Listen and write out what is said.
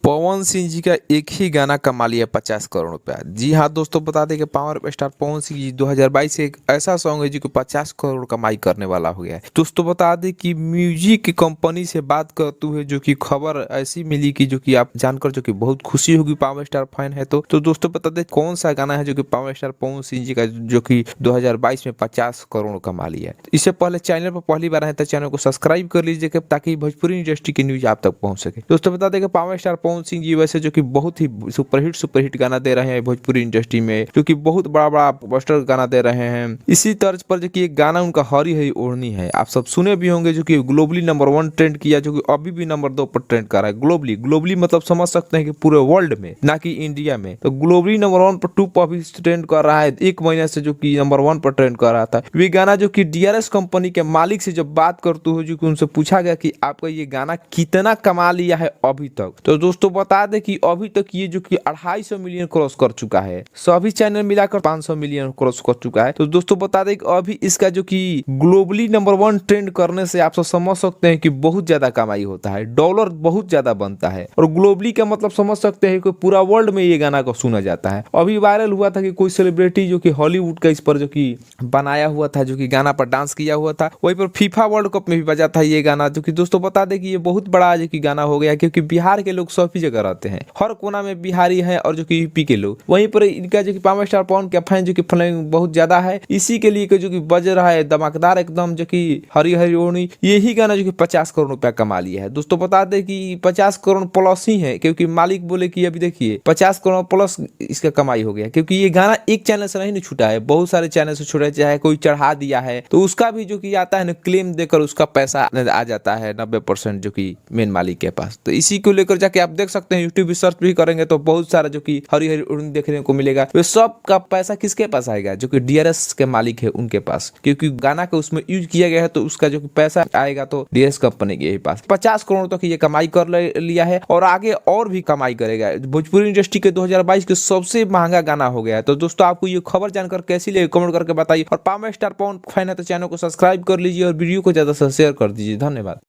पवन सिंह जी का एक ही गाना कमा लिया 50 करोड़ रुपया। जी हाँ दोस्तों, बता दें कि पावर स्टार पवन सिंह जी 2022 से एक ऐसा सॉन्ग है जो कि 50 करोड़ कमाई करने वाला हो गया है। दोस्तों बता दें कि म्यूजिक की कंपनी से बात करते हुए जो कि खबर ऐसी मिली कि जो कि आप जानकर जो कि बहुत खुशी होगी पावर स्टार फैन है तो दोस्तों बता दें कौन सा गाना है जो कि पावर स्टार पवन सिंह जी का जो कि 2022 में 50 करोड़ कमा लिया है। इससे पहले चैनल पर पहली बार है तो चैनल को सब्सक्राइब कर लीजिए ताकि भोजपुरी इंडस्ट्री की न्यूज आप तक पहुंच सके। दोस्तों बता दें कि पावर स्टार पवन सिंह जी वैसे जो कि बहुत ही सुपरहिट गाना दे रहे हैं भोजपुरी इंडस्ट्री में, जो कि बहुत बड़ा बड़ा बस्टर गाना दे रहे हैं। इसी तर्ज पर जो कि एक गाना उनका हरी हरी ओढ़नी है, आप सब सुने भी होंगे, जो कि ग्लोबली नंबर 1 ट्रेंड किया, जो कि अभी भी नंबर 2 पर ट्रेंड कर रहा है। ग्लोबली मतलब समझ सकते हैं कि पूरे वर्ल्ड में, ना कि इंडिया में। तो ग्लोबली नंबर 1 पर 2 पर अभी ट्रेंड कर रहा है, एक महीने से जो कि नंबर 1 पर ट्रेंड कर रहा था। ये गाना जो कि डीआरएस कंपनी के मालिक से जब बात करते हो, जो कि उनसे पूछा गया कि आपका ये गाना कितना कमा लिया है अभी तक, तो दोस्तों बता दें कि अभी तक ये जो कि 250 मिलियन क्रॉस कर चुका है। सभी चैनल मिलाकर 500 मिलियन क्रॉस कर चुका है। तो दोस्तों बता दें कि अभी इसका जो कि ग्लोबली नंबर 1 ट्रेंड करने से आप सब समझ सकते हैं कि बहुत ज्यादा कमाई होता है, डॉलर बहुत ज्यादा बनता है। और ग्लोबली का मतलब समझ सकते हैं कि पूरा वर्ल्ड में ये गाना को सुना जाता है। अभी वायरल हुआ था कि कोई सेलिब्रिटी जो कि हॉलीवुड का इस पर जो कि बनाया हुआ था, जो कि गाना पर डांस किया हुआ था, वहीं पर फीफा वर्ल्ड कप में भी बजा था ये गाना। जो कि दोस्तों बता दें कि ये बहुत बड़ा जो कि गाना हो गया, क्योंकि बिहार के लोग सभी जगह रहते हैं, हर कोना में बिहारी है और जो कि यूपी के लोग। वहीं पर इनका जो कि पावर स्टार पवन के फैन जो कि फॉलोइंग बहुत ज्यादा है, इसी के लिए जो कि बज रहा है धमाकेदार एकदम, जो कि हरी हरी ओढ़नी, यही गाना जो कि 50 करोड़ रुपया कमा लिया है। दोस्तों बता दें कि 50 करोड़ प्लस ही है, क्योंकि मालिक बोले कि अभी देखिए 50 करोड़ प्लस इसका कमाई हो गया, क्योंकि ये गाना एक चैनल से नहीं छूटा है, बहुत सारे चैनल से छूटा है। चाहे कोई चढ़ा दिया है तो उसका भी जो कि आता है ना, क्लेम देकर उसका पैसा आ जाता है 90% जो कि मेन मालिक के पास। तो इसी को लेकर जाके आप देख सकते हैं, यूट्यूब सर्च भी करेंगे तो बहुत सारा जो कि हरी हरी उड़नी देखने को मिलेगा। वे सब का पैसा किसके पास आएगा? जो कि डीआरएस के मालिक है उनके पास, क्योंकि गाना का उसमें यूज किया गया है, तो उसका जो कि पैसा आएगा तो डीआरएस कंपनी के पास। 50 करोड़ तक ये कमाई कर लिया है और आगे और भी कमाई करेगा। भोजपुरी इंडस्ट्री के 2022 के सबसे महंगा गाना हो गया है। तो दोस्तों आपको ये खबर जानकर कैसी लगी कमेंट करके बताइए, और पावर स्टार पवन फैन है तो चैनल को सब्सक्राइब कर लीजिए और वीडियो को ज्यादा से शेयर कर दीजिए। धन्यवाद।